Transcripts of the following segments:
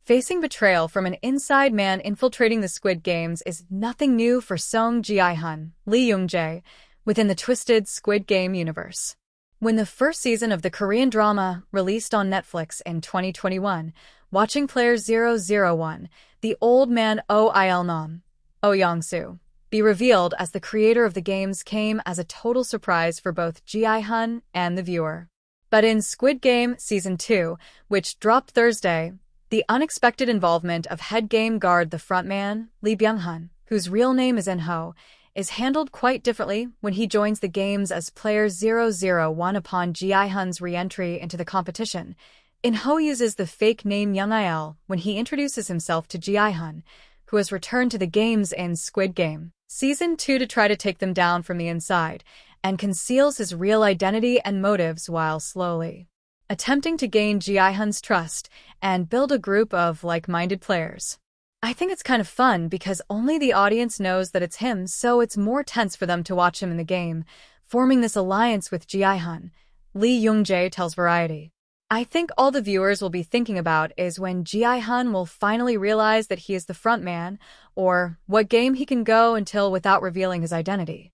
Facing betrayal from an inside man infiltrating the Squid Games is nothing new for Jung jae, Jung jae, within the twisted Squid Game universe. When the first season of the Korean drama released on Netflix in 2021, watching player 001, the old man Oil Nam, Oh Young-soo, be revealed as the creator of the games came as a total surprise for both Ji-hun and the viewer. But in Squid Game Season 2, which dropped Thursday, the unexpected involvement of head game guard the frontman, Byung, whose real name is In-ho, is handled quite differently when he joins the games as player 001 upon Ji-hun's re-entry into the competition. In-ho uses the fake name Jung jae when he introduces himself to Ji-hun, who has returned to the games in Squid Game Season 2 to try to take them down from the inside, and conceals his real identity and motives while slowly attempting to gain Ji-hun's trust and build a group of like-minded players. I think it's kind of fun because only the audience knows that it's him, so it's more tense for them to watch him in the game, forming this alliance with Ji-hun, Jung jae tells Variety. I think all the viewers will be thinking about is when Ji-hun will finally realize that he is the frontman, or what game he can go until without revealing his identity.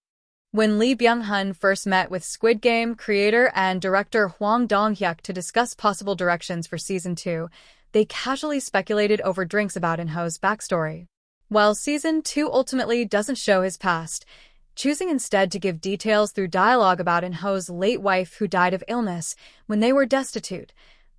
When Byung first met with Squid Game creator and director Hwang Dong-hyuk to discuss possible directions for Season 2, they casually speculated over drinks about In-ho's backstory. While Season 2 ultimately doesn't show his past, choosing instead to give details through dialogue about In-ho's late wife who died of illness when they were destitute,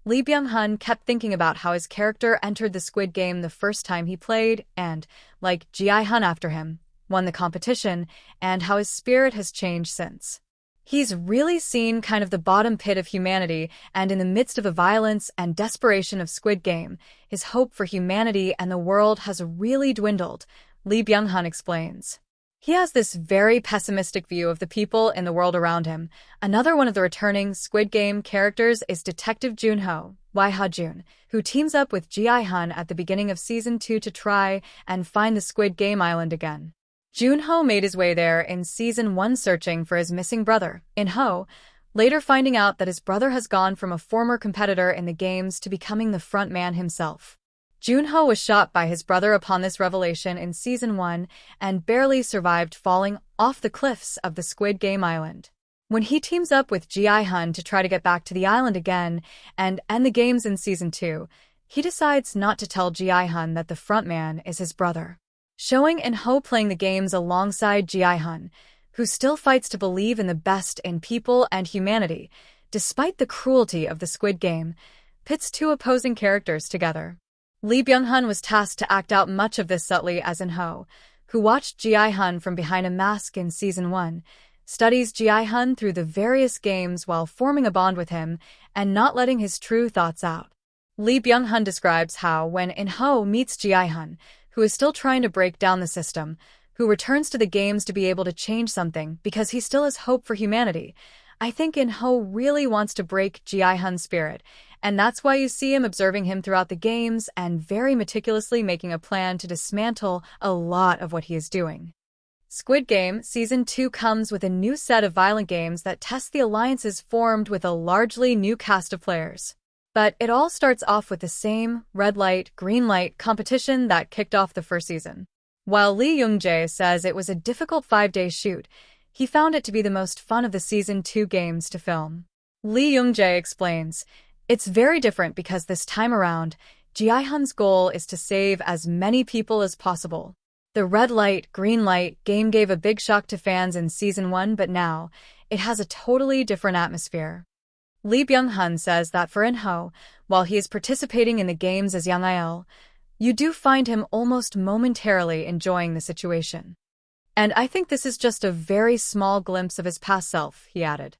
Byung kept thinking about how his character entered the Squid Game the first time he played and, like Ji-hun after him, won the competition, and how his spirit has changed since. He's really seen kind of the bottom pit of humanity, and in the midst of the violence and desperation of Squid Game, his hope for humanity and the world has really dwindled, Byung explains. He has this very pessimistic view of the people in the world around him. Another one of the returning Squid Game characters is Detective Junho, Jun, who teams up with Ji-hun at the beginning of Season 2 to try and find the Squid Game Island again. Junho made his way there in Season 1 searching for his missing brother, In-ho, later finding out that his brother has gone from a former competitor in the games to becoming the front man himself. Junho was shot by his brother upon this revelation in Season 1 and barely survived falling off the cliffs of the Squid Game Island. When he teams up with Ji-hun to try to get back to the island again and end the games in Season 2, he decides not to tell Ji-hun that the frontman is his brother, showing In-ho playing the games alongside Ji-hun, who still fights to believe in the best in people and humanity, despite the cruelty of the Squid Game, pits two opposing characters together. Byung was tasked to act out much of this subtly as In-ho, who watched Ji-hun from behind a mask in Season 1, studies Ji-hun through the various games while forming a bond with him and not letting his true thoughts out. Byung describes how when In-ho meets Ji-hun, who is still trying to break down the system, who returns to the games to be able to change something because he still has hope for humanity, I think In-ho really wants to break Ji-hun's spirit, and that's why you see him observing him throughout the games and very meticulously making a plan to dismantle a lot of what he is doing. Squid Game Season 2 comes with a new set of violent games that test the alliances formed with a largely new cast of players. But it all starts off with the same red light, green light competition that kicked off the first season. While Jung jae says it was a difficult 5-day shoot, he found it to be the most fun of the Season 2 games to film. Jung jae explains, "It's very different because this time around, Ji-hun's goal is to save as many people as possible. The red light, green light game gave a big shock to fans in Season 1, but now, it has a totally different atmosphere." Byung says that for In-ho, while he is participating in the games as Jung jae, you do find him almost momentarily enjoying the situation. "And I think this is just a very small glimpse of his past self," he added.